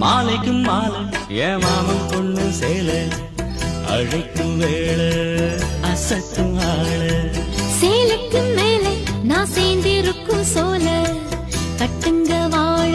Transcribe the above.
மாலைக்கும் மாலை என் மாமன் பொண்ணு சேலை அழைக்கும் வேளை அசத்தும் ஆள சேலைக்கு மேலே நான் சேர்ந்திருக்கும் சோல கட்டுங்க வாழ